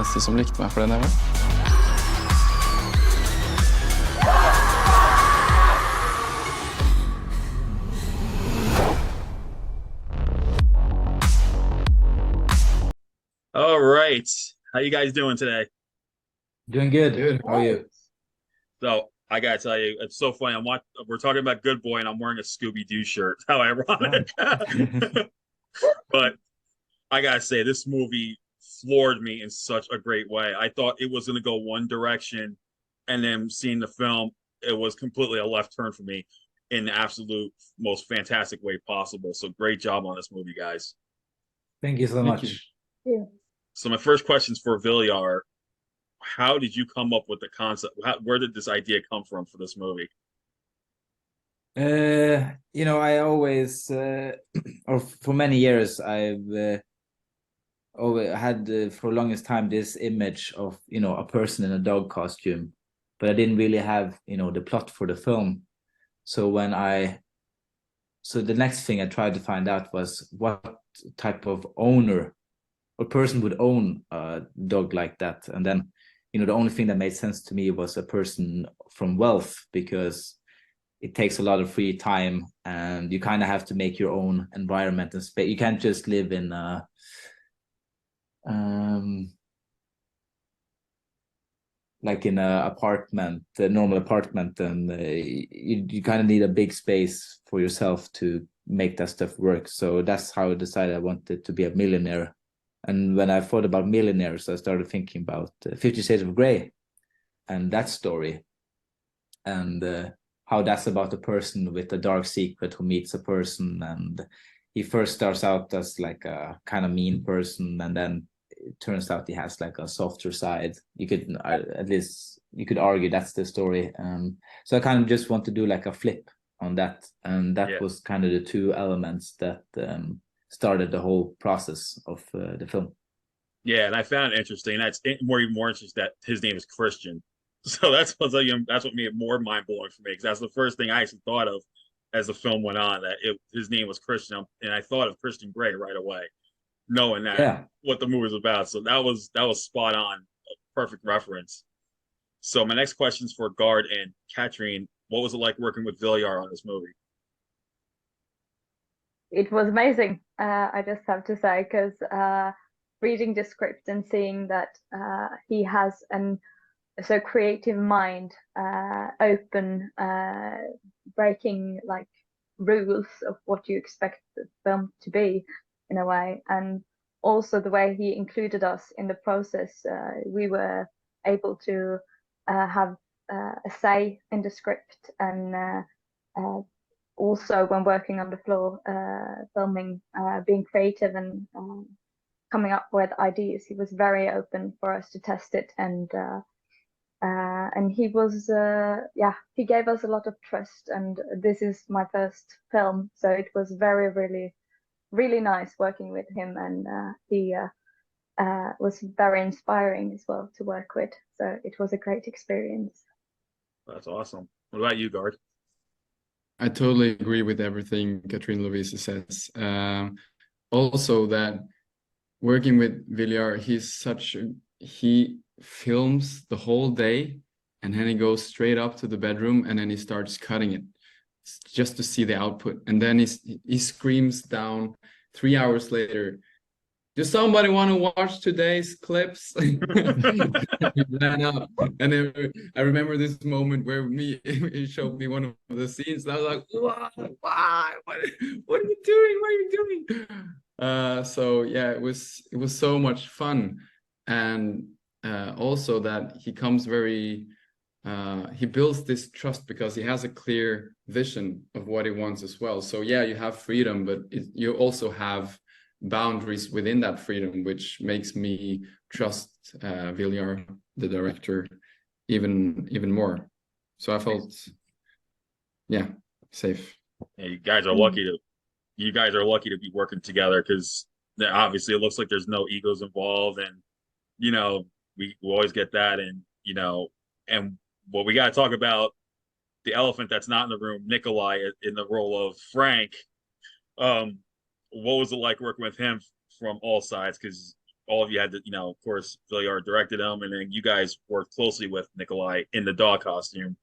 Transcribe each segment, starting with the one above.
eneste som likte meg for den jeg var. All right. How you guys doing today? Doing good. How are you? So I gotta tell you, it's so funny. We're talking about Good Boy, and I'm wearing a Scooby-Doo shirt. How ironic. But I gotta say, this movie floored me in such a great way. I thought it was gonna go one direction, and then seeing the film, it was completely a left turn for me in the absolute most fantastic way possible. So great job on this movie, guys. Thank you so much. Yeah. So my first question is for Viljar. How did you come up with the concept? Where did this idea come from for this movie? I always, or for many years, I've always had for the longest time this image of, a person in a dog costume, but I didn't really have, the plot for the film. So the next thing I tried to find out was what type of owner or person would own a dog like that. And then, the only thing that made sense to me was a person from wealth, because it takes a lot of free time and you kind of have to make your own environment and space. You can't just live in a apartment, a normal apartment, and you kind of need a big space for yourself to make that stuff work. So that's how I decided I wanted to be a millionaire. And when I thought about millionaires, I started thinking about 50 Shades of Grey and that story, and how that's about a person with a dark secret who meets a person, and he first starts out as like a kind of mean person, and then it turns out he has like a softer side. You could at least you could argue that's the story. So I kind of just want to do like a flip on that, and that was kind of the two elements that started the whole process of the film. Yeah, and I found it interesting. That's even more interesting that his name is Christian. So that's what made it more mind blowing for me, because that's the first thing I actually thought of as the film went on, that his name was Christian, and I thought of Christian Grey right away, knowing that what the movie was about. So that was spot on, a perfect reference. So my next question is for Gard and Katrine. What was it like working with Viljar on this movie? It was amazing. I just have to say, because reading the script and seeing that he has so creative mind, open, breaking like rules of what you expect the film to be in a way, and also the way he included us in the process. We were able to have a say in the script, and also when working on the floor, filming, being creative and coming up with ideas. He was very open for us to test it, and he was he gave us a lot of trust. And this is my first film, so it was really nice working with him, and he was very inspiring as well to work with. So it was a great experience. That's awesome. What about you, Gard? I totally agree with everything Katrine Lovise says. Also, that working with Viljar, he films the whole day, and then he goes straight up to the bedroom, and then he starts cutting it just to see the output. And then he screams down 3 hours later, "Does somebody want to watch today's clips?" He ran up, and then I remember this moment where he showed me one of the scenes, and I was like, "Why? What are you doing? What are you doing?" So yeah, it was so much fun, and also that he comes he builds this trust because he has a clear vision of what he wants as well. So yeah, you have freedom, but you also have boundaries within that freedom, which makes me trust Viljar, the director, even more. So I felt safe. Yeah, you guys are lucky to be working together, because obviously it looks like there's no egos involved, and we always get that, and and what we got to talk about, the elephant that's not in the room, Nikolai in the role of Frank. What was it like working with him from all sides? Because all of you had to, of course, Viljar directed him, and then you guys worked closely with Nikolai in the dog costume.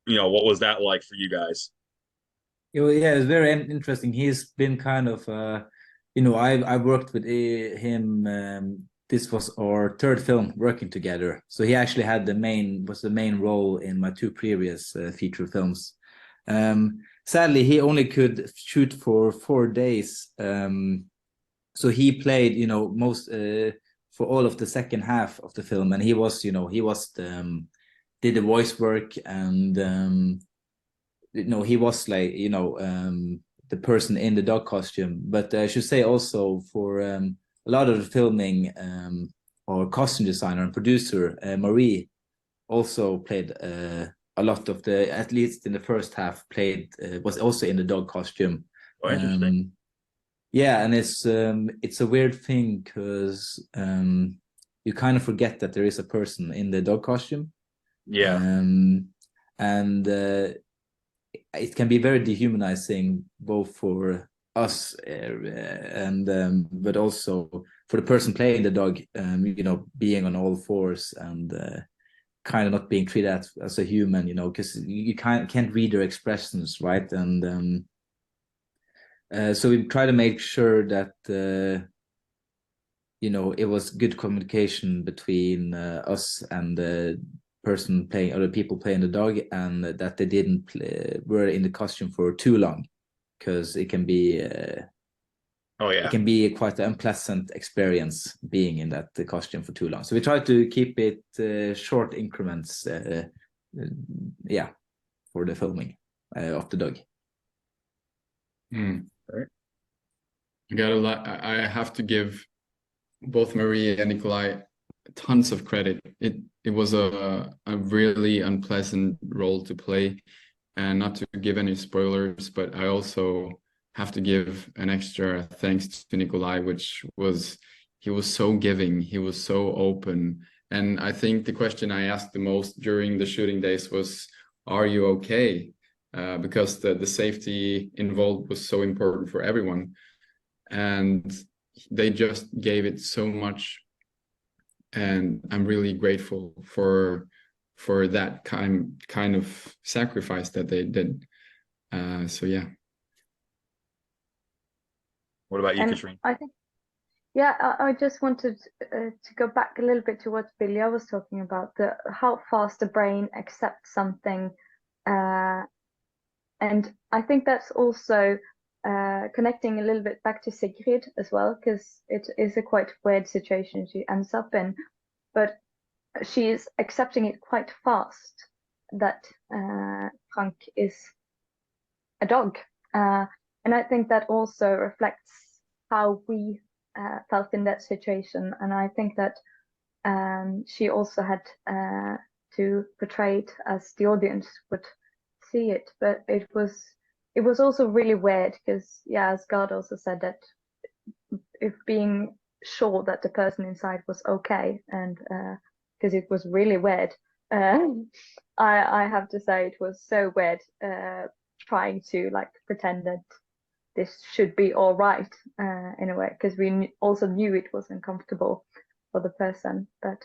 What was that like for you guys? Yeah, it's very interesting. He's been kind of, I worked with him. This was our third film working together. So he actually had the main role in my two previous feature films. Sadly, he only could shoot for 4 days. So he played, most for all of the second half of the film, and he was did the voice work, and he was like the person in the dog costume. But I should say also for a lot of the filming, our costume designer and producer Marie also played a lot of the, at least in the first half, was also in the dog costume. Oh, interesting. Yeah, and it's a weird thing because you kind of forget that there is a person in the dog costume. Yeah. And it can be very dehumanizing, both for us and but also for the person playing the dog, being on all fours and kind of not being treated as a human, because you can't read their expressions, right? And so we try to make sure that it was good communication between us and the person playing, or the people playing the dog, and that they didn't were in the costume for too long, because it can be it can be quite an unpleasant experience being in that costume for too long. So we try to keep it short increments, for the filming of the dog. Right. I have to give both Marie and Nikolai tons of credit. It was a really unpleasant role to play, and not to give any spoilers, but I also have to give an extra thanks to Nikolai, he was so giving, he was so open. And I think the question I asked the most during the shooting days was, are you okay? Because the safety involved was so important for everyone. And they just gave it so much. And I'm really grateful for that kind of sacrifice that they did. So yeah. What about you, Katrine? I think, I just wanted to go back a little bit to what Viljar was talking about, how fast the brain accepts something. And I think that's also connecting a little bit back to Sigrid as well, because it is a quite weird situation she ends up in. But she is accepting it quite fast, that Frank is a dog. And I think that also reflects how we felt in that situation. And I think that she also had to portray it as the audience would see it. But it was also really weird, because, as Gard also said, that if being sure that the person inside was okay, and because it was really weird. I have to say it was so weird trying to pretend that this should be all right in a way, because we also knew it was uncomfortable for the person. But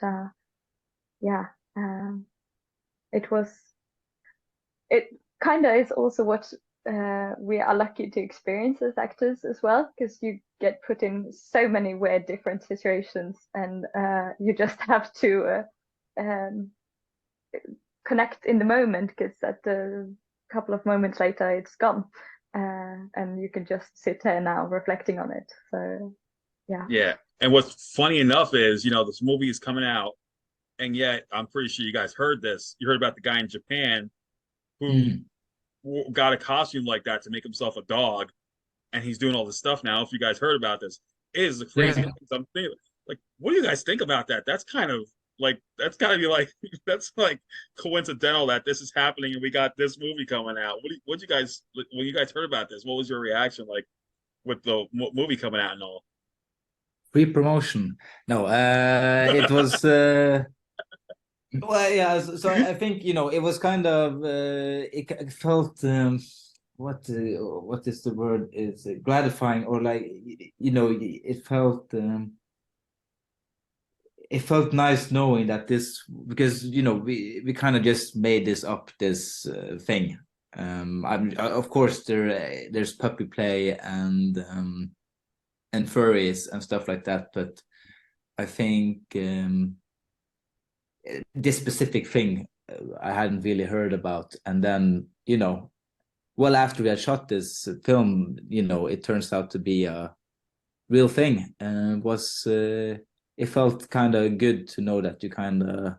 it kind of is also what we are lucky to experience as actors as well, because you get put in so many weird different situations, and you just have to connect in the moment, because at a couple of moments later it's gone, and you can just sit there now reflecting on it. So yeah. And what's funny enough is, this movie is coming out, and yet I'm pretty sure you guys heard this. You heard about the guy in Japan who got a costume like that to make himself a dog, and he's doing all this stuff now. If you guys heard about this, it is the crazy thing. I'm thinking, what do you guys think about that? That's kind of that's gotta be that's coincidental that this is happening, and we got this movie coming out. What you guys, when you guys heard about this, what was your reaction with the movie coming out and all? Free promotion. No, it was well, yeah. So I think it was kind of it felt what is the word? Is gratifying, or it felt it felt nice knowing that this, because you know we kind of just made this up, this thing. Of course there's puppy play and furries and stuff like that, but I think this specific thing I hadn't really heard about. And then, you know, well, after we had shot this film, you know, it turns out to be a real thing, and it felt kind of good to know that you kind of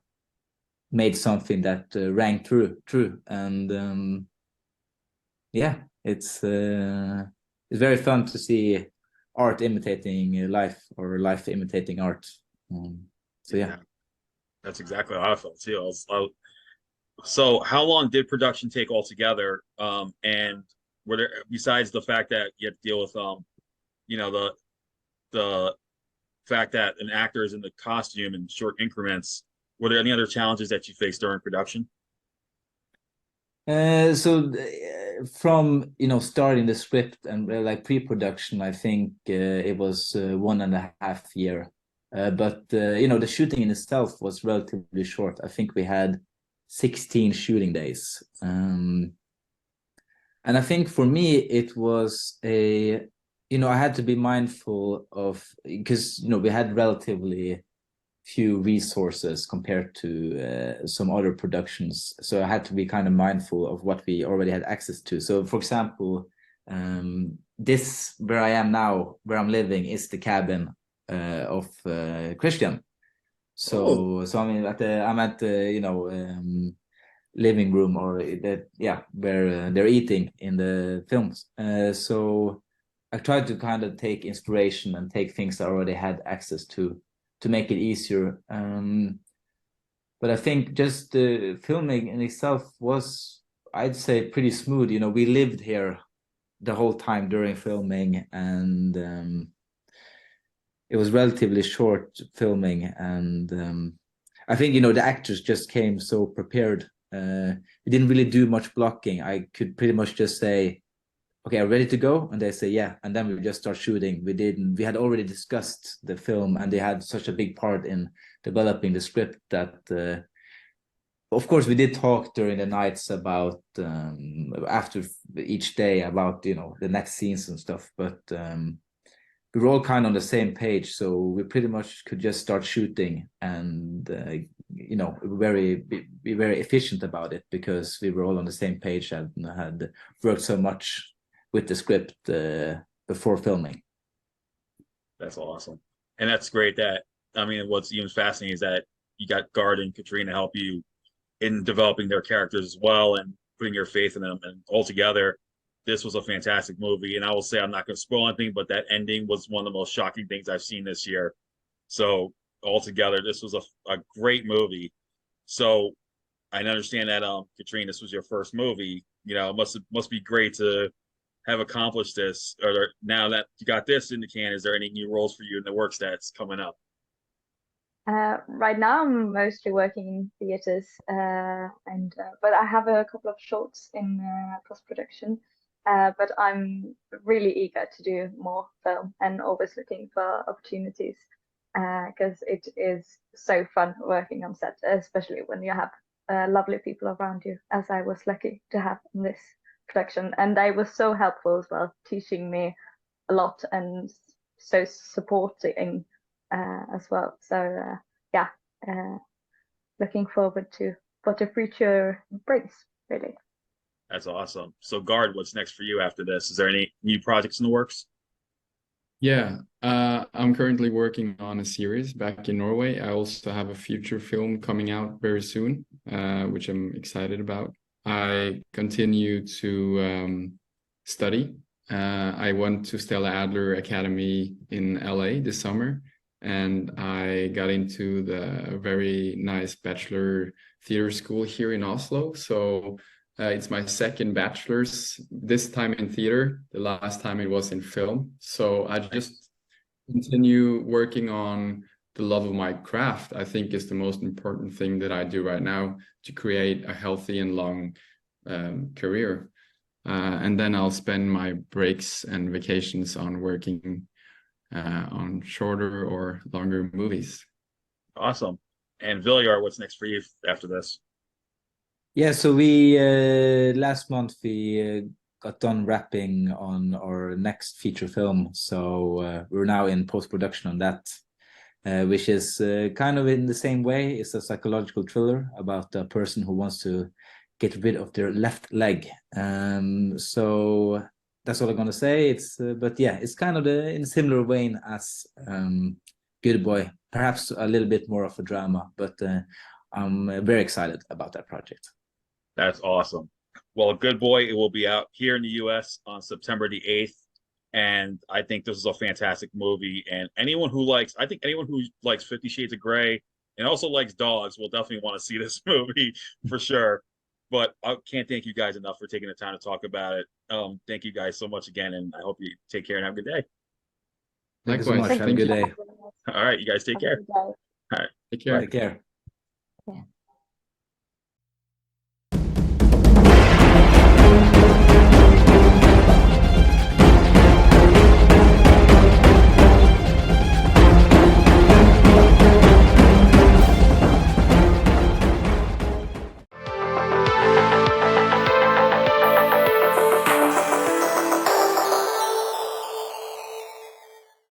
made something that rang true. And yeah, it's very fun to see art imitating life, or life imitating art. So yeah. That's exactly how I felt too. So how long did production take altogether? And were there, besides the fact that you had to deal with you know, the fact that an actor is in the costume in short increments, were there any other challenges that you faced during production? From, you know, starting the script and like pre-production, I think it was 1.5 years. But you know, the shooting in itself was relatively short. I think we had 16 shooting days. And I think for me it was you know, I had to be mindful of, because you know we had relatively few resources compared to some other productions, so I had to be kind of mindful of what we already had access to. So for example, this, where I am now, where I'm living, is the cabin of Christian. So I mean, I'm at the, you know, living room, or where they're eating in the films. So I tried to kind of take inspiration and take things I already had access to make it easier. But I think just the filming in itself was, I'd say, pretty smooth. You know, we lived here the whole time during filming, and it was relatively short filming. And I think, you know, the actors just came so prepared. We didn't really do much blocking. I could pretty much just say, okay, I'm ready to go, and they say yeah, and then we just start shooting. We had already discussed the film, and they had such a big part in developing the script that of course we did talk during the nights about after each day about, you know, the next scenes and stuff, but we were all kind of on the same page, so we pretty much could just start shooting. And you know, be very efficient about it, because we were all on the same page and had worked so much with the script before filming. That's awesome. And that's great that, I mean, what's even fascinating is that you got Gard and Katrina help you in developing their characters as well, and putting your faith in them. And altogether, this was a fantastic movie. And I will say, I'm not going to spoil anything, but that ending was one of the most shocking things I've seen this year. So altogether, this was a great movie. So I understand that, Katrina, this was your first movie. You know, it must be great to have accomplished this. Or now that you got this in the can, is there any new roles for you in the works that's coming up? Right now, I'm mostly working in theaters, but I have a couple of shorts in post-production. But I'm really eager to do more film, and always looking for opportunities, because it is so fun working on set, especially when you have lovely people around you, as I was lucky to have in this production. And they were so helpful as well, teaching me a lot and so supporting as well. So looking forward to what the future brings, really. That's awesome. So Gard, what's next for you after this? Is there any new projects in the works? Yeah, I'm currently working on a series back in Norway. I also have a feature film coming out very soon, which I'm excited about. I continue to study. I went to Stella Adler Academy in LA this summer, and I got into the very nice bachelor theater school here in Oslo. So it's my second bachelor's, this time in theater. The last time it was in film. So I just continue working on the love of my craft. I think is the most important thing that I do right now to create a healthy and long career. And then I'll spend my breaks and vacations on working on shorter or longer movies. Awesome. And Viljar, what's next for you after this? Yeah, so we last month we got done wrapping on our next feature film. So we're now in post-production on that, which is kind of in the same way. It's a psychological thriller about a person who wants to get rid of their left leg. So that's all I'm gonna say. It's but yeah, it's kind of in a similar vein as Good Boy, perhaps a little bit more of a drama, but I'm very excited about that project. That's awesome. Well, Good Boy, it will be out here in the US on September the 8th. And I think this is a fantastic movie. And I think anyone who likes 50 Shades of Grey and also likes dogs will definitely want to see this movie for sure. But I can't thank you guys enough for taking the time to talk about it. Thank you guys so much again. And I hope you take care and have a good day. Thank you so Likewise. much. Have a good day. All right. You guys take care. Have a good day. All right. Take care. Take care.